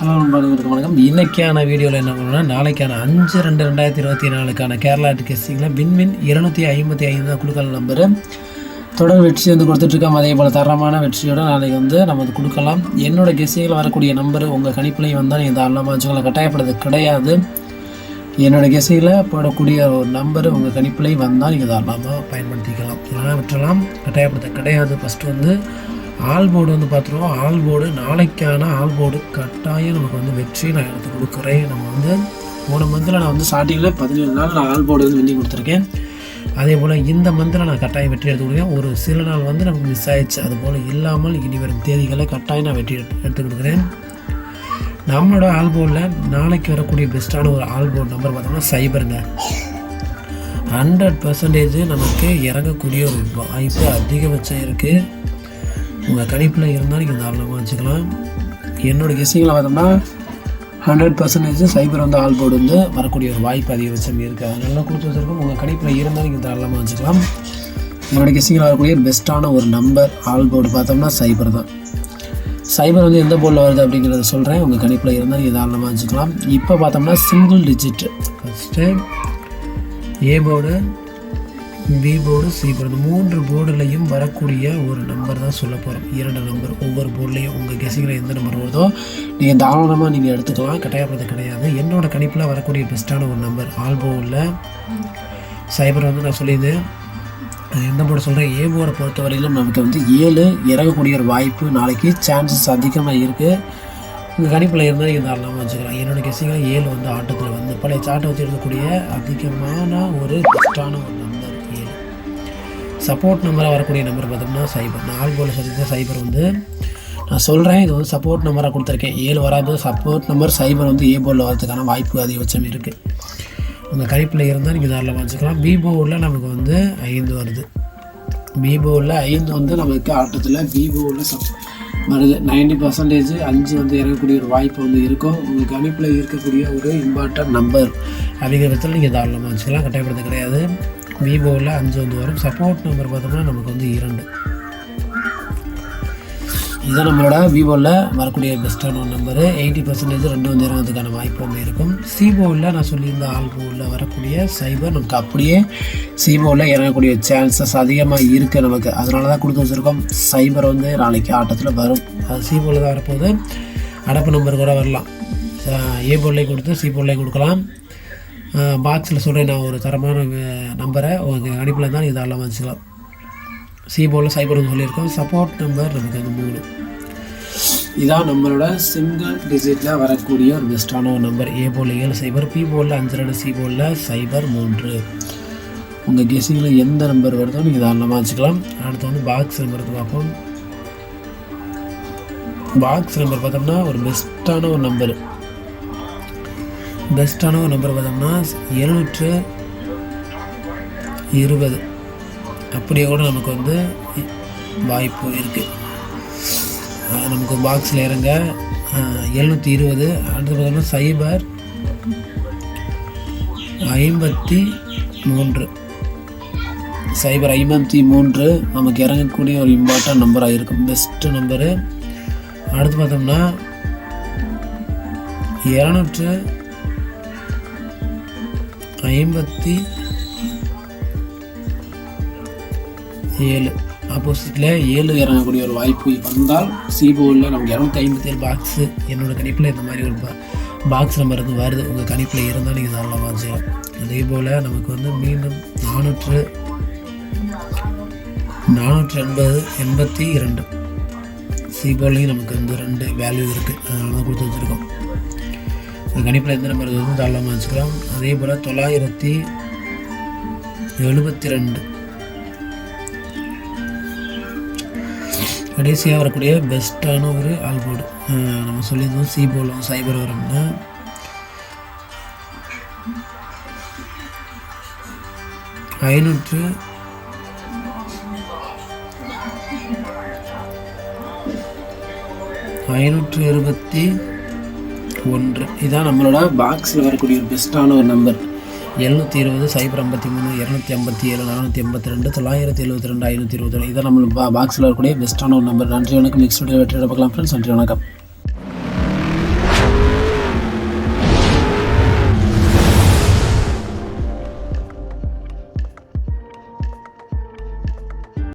Hello நண்பர்களுக்கு வணக்கம். இன்றைக்கான வீடியோவில் என்ன பண்ணணும்னா, நாளைக்கான 5/2/2024க்கான கேரளா கெஸ்டிங்கில் வின்வின் 255 குழுக்கள் நம்பரு தொடர் வெற்றி வந்து கொடுத்துட்ருக்கோம். அதே போல் தரமான வெற்றியோடு நாளைக்கு வந்து நம்ம அது கொடுக்கலாம். என்னோடய கெஸ்டிங்கில் வரக்கூடிய நம்பரு உங்கள் கணிப்புலையும் வந்தால் நீங்கள் தாராளமாக வச்சுக்கோங்க, கட்டாயப்படுறது கிடையாது. என்னோடய கெஸ்டிங்கில் போடக்கூடிய ஒரு நம்பரு உங்கள் கணிப்புலையும் வந்தால் நீங்கள் தாராளமாக பயன்படுத்திக்கலாம், இல்லைனா விட்டுறலாம், கட்டாயப்படுறது கிடையாது. ஃபஸ்ட்டு வந்து ஆல் போர்டு வந்து பார்த்துருவோம். ஆல் போர்டு நாளைக்கான ஆல் போர்டு கட்டாயம் நமக்கு வந்து வெற்றி நான் எடுத்து கொடுக்குறேன். நம்ம வந்து போன மந்தில் நான் வந்து ஸ்டார்டிங்கில் 17 நாள் நான் ஆல் போர்டு வந்து வெள்ளி கொடுத்துருக்கேன். அதே போல் இந்த மந்தில் நான் கட்டாயம் வெற்றி எடுத்து கொடுக்குறேன். ஒரு சில நாள் வந்து நமக்கு மிஸ் ஆயிடுச்சு, அதுபோல் இல்லாமல் இனி வரும் தேதிகளை கட்டாயம் நான் வெற்றி எடுத்து கொடுக்குறேன். நம்மளோட ஆல் போர்டில் நாளைக்கு வரக்கூடிய பெஸ்ட்டான ஒரு ஆல் போர்டு நம்பர் பார்த்தோம்னா சைபருங்க. 100% நமக்கு இறங்கக்கூடிய ஒரு வாய்ப்பு அதிகபட்சம் இருக்குது. உங்கள் கணிப்பில் இருந்தால் நீங்கள் தாராளமாக வச்சுக்கலாம். என்னோடய கெஸ்டிங்கில் பார்த்தோம்னா 100% சைபர் வந்து ஆல் போர்டு வந்து வரக்கூடிய ஒரு வாய்ப்பு அதிகபட்சம் இருக்குது. அதனால கொடுத்து வச்சுருக்கோம். உங்கள் கணிப்பில் இருந்தால் நீங்கள் தாராளமாக வச்சுக்கலாம். என்னோடய கெஸ்டிங்கில் வரக்கூடிய பெஸ்ட்டான ஒரு நம்பர் ஆல் போர்டு பார்த்தோம்னா சைபர் தான். சைபர் வந்து எந்த போர்டில் வருது அப்படிங்கிறத சொல்கிறேன். உங்கள் கணிப்பில் இருந்தால் நீங்கள் தாராளமாக வச்சுக்கலாம். இப்போ பார்த்தோம்னா single digit first A board, B board, C board, 3 போர்டுலையும் வரக்கூடிய ஒரு நம்பர் தான் சொல்ல போகிறோம். 2 நம்பர் ஒவ்வொரு போர்டுலையும் உங்கள் கெஸ்டிங்கில் எந்த நம்பர் வருதோ நீங்கள் தாராளமாக நீங்கள் எடுத்துக்கலாம், கட்டாயப்படுறது கிடையாது. என்னோடய கணிப்பில் வரக்கூடிய பெஸ்ட்டான ஒரு நம்பர் ஆல் போர்டில் சைபர் வந்து நான் சொல்லியிருந்தேன். எந்த போர்டு சொல்கிறேன், ஏ போர்டை பொறுத்த வரையிலும் நமக்கு வந்து 7 இறங்கக்கூடிய ஒரு வாய்ப்பு நாளைக்கு சான்சஸ் அதிகமாக இருக்குது. உங்கள் கணிப்பில் இருந்தால் நீங்கள் தாராளமாக வச்சுக்கலாம். என்னோடய கெஸ்டிங்கில் 7 வந்து ஆட்டத்தில் வந்து பழைய சாட்டை வச்சு எடுக்கக்கூடிய அதிகமான ஒரு பெஸ்ட்டான ஒரு நம்பர் 7. சப்போர்ட் நம்பராக வரக்கூடிய நம்பர் பார்த்தோம்னா சைபர். நான் ஆல் போர்டில் சொல்லியிருந்தேன். சைபர் வந்து நான் சொல்கிறேன், இது வந்து சப்போர்ட் நம்பராக கொடுத்துருக்கேன். 7 வராது, சப்போர்ட் நம்பர் சைபர் வந்து ஏ போர்டில் வரதுக்கான வாய்ப்பு அதிகபட்சம் இருக்குது. உங்கள் கணிப்பில் இருந்தால் நீங்கள் தாராளமாக வச்சுக்கலாம். பி போர்டில் நமக்கு வந்து 5 வருது. பி போர்டில் 5 வந்து நமக்கு ஆட்டத்தில் பி போர்டில் வருது. 90% 5 வந்து இறங்கக்கூடிய ஒரு வாய்ப்பு வந்து இருக்கும். உங்கள் கணிப்பில் இருக்கக்கூடிய ஒரு இம்பார்ட்டன்ட் நம்பர் அப்படிங்கிற விதத்தில் நீங்கள் தாராளமாக வச்சுக்கலாம், கட்டாயப்படுறது கிடையாது. பி போர்டில் 5 வந்து வரும். சப்போர்ட் நம்பர் பார்த்தோம்னா நமக்கு வந்து 2. இதுதான் நம்மளோட விவோவில் வரக்கூடிய பெஸ்ட்டான ஒரு நம்பரு. 80% 2 வந்து இறங்கிறதுக்கான வாய்ப்பு வந்து இருக்கும். சி போர்டில் நான் சொல்லியிருந்த ஆல் போர்டில் வரக்கூடிய சைபர் நமக்கு அப்படியே சி போர்டில் இறங்கக்கூடிய சான்சஸ் அதிகமாக இருக்குது நமக்கு. அதனால தான் கொடுத்து வச்சுருக்கோம். சைபர் வந்து நாளைக்கு ஆட்டத்தில் வரும். அது சி போர்டில் தான் வரப்போகுது. அடப்பு நம்பர் கூட வரலாம். ஏ போர்டில் கொடுத்து சி போர்டில் கொடுக்கலாம். பாக்ஸில் சொல்கிறேன் நான் ஒரு தரமான நம்பரை உங்கள் கணிப்பில் தான் நீங்கள் தாராளமாக வச்சுக்கலாம். சி போர்டில் சைபர் வந்து சொல்லியிருக்கோம். சப்போர்ட் நம்பர் நமக்கு வந்து 3. இதான் நம்மளோட சிங்கிள் டிஜிட்டில் வரக்கூடிய ஒரு பெஸ்ட்டான ஒரு நம்பர். ஏ போர்டில் 7 சைபர், பி போர்டில் 5, சி போர்டில் சைபர் 3. உங்கள் கெஸ்டிங்கில் எந்த நம்பர் வருதோ நீங்கள் தாராளமாக வச்சுக்கலாம். அடுத்து வந்து பாக்ஸ் நம்பருக்கு பார்ப்போம். பாக்ஸ் நம்பர் பார்த்தோம்னா ஒரு பெஸ்ட்டான ஒரு நம்பர். பெஸ்ட்டான ஒரு நம்பர் பார்த்தோம்னா 720. அப்படியே கூட நமக்கு வந்து வாய்ப்பு இருக்குது. நமக்கு பாக்ஸில் இறங்க 720. அடுத்து பார்த்தோம்னா சைபர் 53. சைபர் 53 நமக்கு இறங்கக்கூடிய ஒரு இம்பார்ட்டன்ட் நம்பராக இருக்கும், பெஸ்ட்டு நம்பரு. அடுத்து பார்த்தோம்னா 257. ஆப்போசிட்டில் 7 இறங்கக்கூடிய ஒரு வாய்ப்பு வந்தால் சி போர்டில் நமக்கு 257 பாக்ஸு. என்னோடய கணிப்பில் இந்த மாதிரி ஒரு பாக்ஸ் நம்பர் வந்து வருது. உங்கள் கணிப்பில் இருந்தால் நீங்கள் தாராளமாக வச்சுக்கலாம். அதே போல் நமக்கு வந்து மீண்டும் 482 சி போர்ட்லேயும் நமக்கு வந்து 2 வேல்யூ இருக்குது. அதனால தான் கொடுத்து வச்சுருக்கோம். உங்கள் கணிப்பில் எந்த நம்பர் வந்து தாராளமாக வச்சுக்கலாம். அதே போல் 972 கடைசியாக வரக்கூடிய பெஸ்ட்டான ஒரு ஆல் போர்டு. நம்ம சொல்லியிருந்தோம் சி போர்டில் சைபர் வரும்னா 521. இதுதான் நம்மளோட பாக்ஸில் வரக்கூடிய ஒரு பெஸ்ட்டான ஒரு நம்பர். 720 சைபர் 53 257 482 972 521. இதான் நம்ம பாக்ஸில் இருக்கக்கூடிய பெஸ்ட்டான ஒரு நம்பர். நன்றி வணக்கம். நெக்ஸ்ட் வீடியோ வெற்றி பார்க்கலாம் ஃப்ரெண்ட்ஸ். நன்றி வணக்கம்.